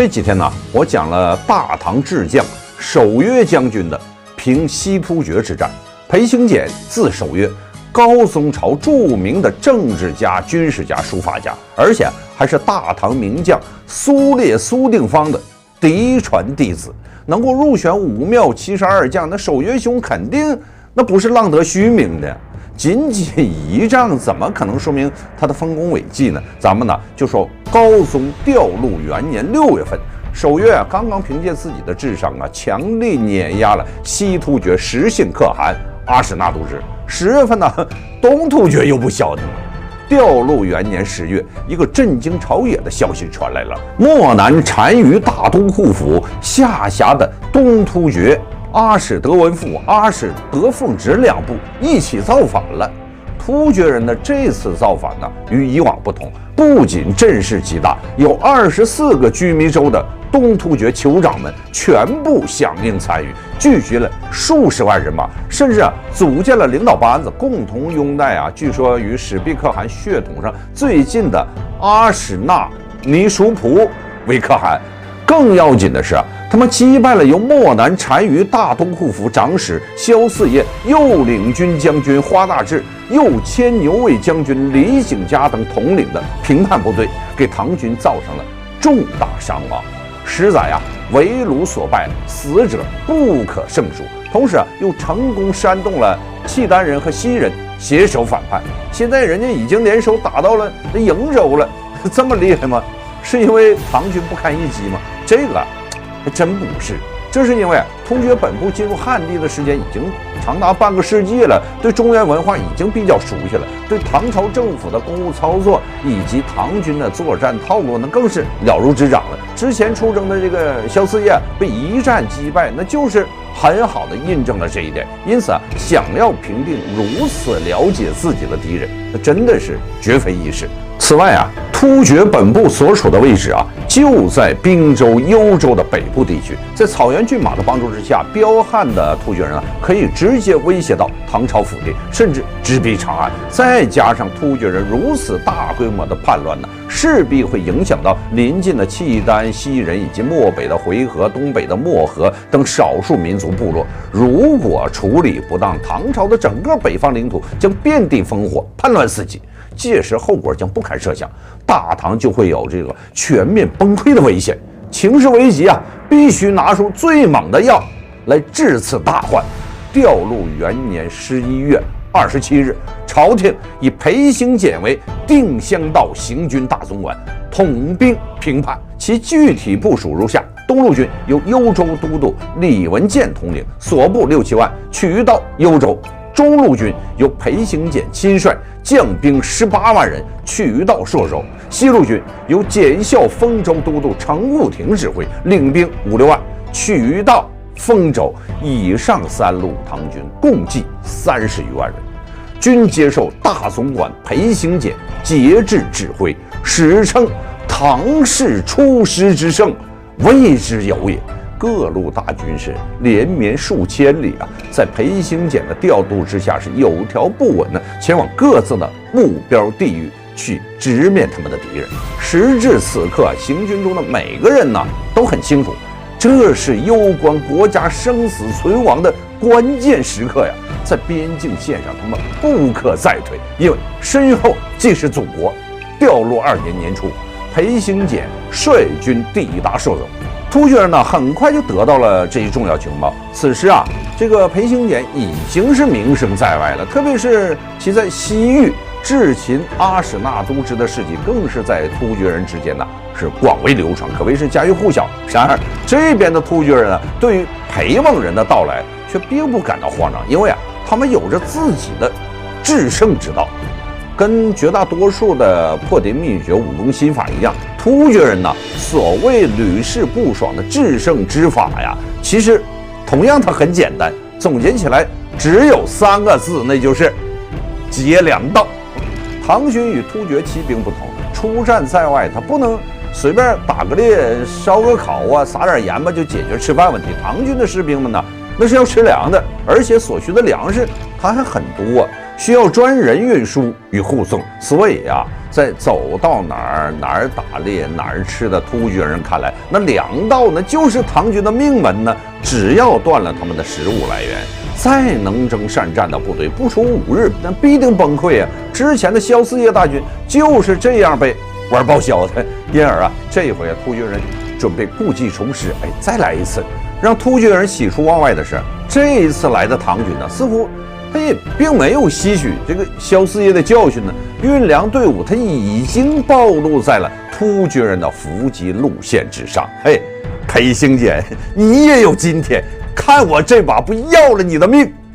这几天呢，我讲了大唐智将守约将军的平西突厥之战。裴行俭字守约，高宗朝著名的政治家、军事家、书法家，而且还是大唐名将苏烈、苏定方的嫡传弟子，能够入选武庙72将，那守约兄肯定那不是浪得虚名的。仅仅一仗怎么可能说明他的丰功伟绩呢？咱们呢就说高宗调鹿元年6月份，守约刚刚凭借自己的智商强力碾压了西突厥实信可汗阿史那都支。10月份呢，东突厥又不消停了。调鹿元年10月，一个震惊朝野的消息传来了：漠南单于大都护府下辖的东突厥阿史德文父、阿史德奉直两部一起造反了。突厥人的这次造反呢，与以往不同，不仅阵势极大，有24个居弥州的东突厥酋长们全部响应参与，聚集了数十万人马，甚至组建了领导班子，共同拥戴据说与史毕可汗血统上最近的阿史那尼舒普为可汗。更要紧的是他们击败了由漠南单于大都护府长史萧嗣业、右领军将军花大志、右牵牛卫将军李景嘉等统领的平叛部队，给唐军造成了重大伤亡，实在围虏所败，死者不可胜数。同时又成功煽动了契丹人和西人携手反叛。现在人家已经联手打到了瀛州了，这么厉害吗？是因为唐军不堪一击吗？这个还真不是，这是因为突厥本部进入汉地的时间已经长达半个世纪了，对中原文化已经比较熟悉了，对唐朝政府的公务操作以及唐军的作战套路呢，更是了如指掌了。之前出征的这个萧嗣业被一战击败，那就是很好的印证了这一点。因此想要平定如此了解自己的敌人，那真的是绝非易事。此外突厥本部所处的位置就在滨州、幽州的北部地区，在草原骏马的帮助之下，彪悍的突厥人可以直接威胁到唐朝腹地，甚至直逼长安。再加上突厥人如此大规模的叛乱势必会影响到邻近的契丹、西人以及漠北的回纥、东北的漠河等少数民族部落。如果处理不当，唐朝的整个北方领土将遍地烽火，叛乱四起。届时后果将不堪设想，大唐就会有这个全面崩溃的危险。情势危急必须拿出最猛的药来治此大患。调鹿元年11月27日，朝廷以裴行俭为定襄道行军大总管，统兵平叛。其具体部署如下：东路军由幽州都督李文建统领，所部6、7万，取于到幽州。中路军由裴行俭亲率，将兵18万人，去于到朔州。西路军由检校丰州都督程务庭指挥，领兵5、6万，去于到丰州。以上3路唐军共计30余万人，均接受大总管裴行俭节制指挥，史称唐氏出师之胜，谓之有也。各路大军是连绵数千里在裴行俭的调度之下，是有条不紊的前往各自的目标地域去直面他们的敌人。时至此刻，行军中的每个人都很清楚，这是攸关国家生死存亡的关键时刻在边境线上，他们不可再退，因为身后即是祖国。调鹿2年年初，裴行俭率军抵达朔州。突厥人很快就得到了这一重要情报。此时这个裴行俭已经是名声在外了，特别是其在西域智擒阿史那都支的事迹，更是在突厥人之间是广为流传，可谓是家喻户晓。然而这边的突厥人对于裴王人的到来却并不感到慌张，因为他们有着自己的制胜之道。跟绝大多数的破敌秘诀、武功心法一样，突厥人所谓屡试不爽的制胜之法其实同样它很简单，总结起来只有3个字，那就是结粮道。唐军与突厥骑兵不同，出战在外，他不能随便打个猎、烧个烤撒点盐就解决吃饭问题。唐军的士兵们那是要吃粮的，而且所需的粮食它还很多需要专人运输与护送，所以啊，在走到哪儿打猎哪儿吃的突厥人看来，那粮道呢就是唐军的命门呢。只要断了他们的食物来源，再能征善战的部队，不出5日，那必定崩溃啊！之前的萧思业大军就是这样被玩报销的。因而啊，这回突厥人准备故技重施，再来一次，让突厥人喜出望外的是，这一次来的唐军呢，似乎他也并没有吸取这个萧思业的教训呢，运粮队伍他已经暴露在了突厥人的伏击路线之上。裴行俭，你也有今天，看我这把不要了你的命！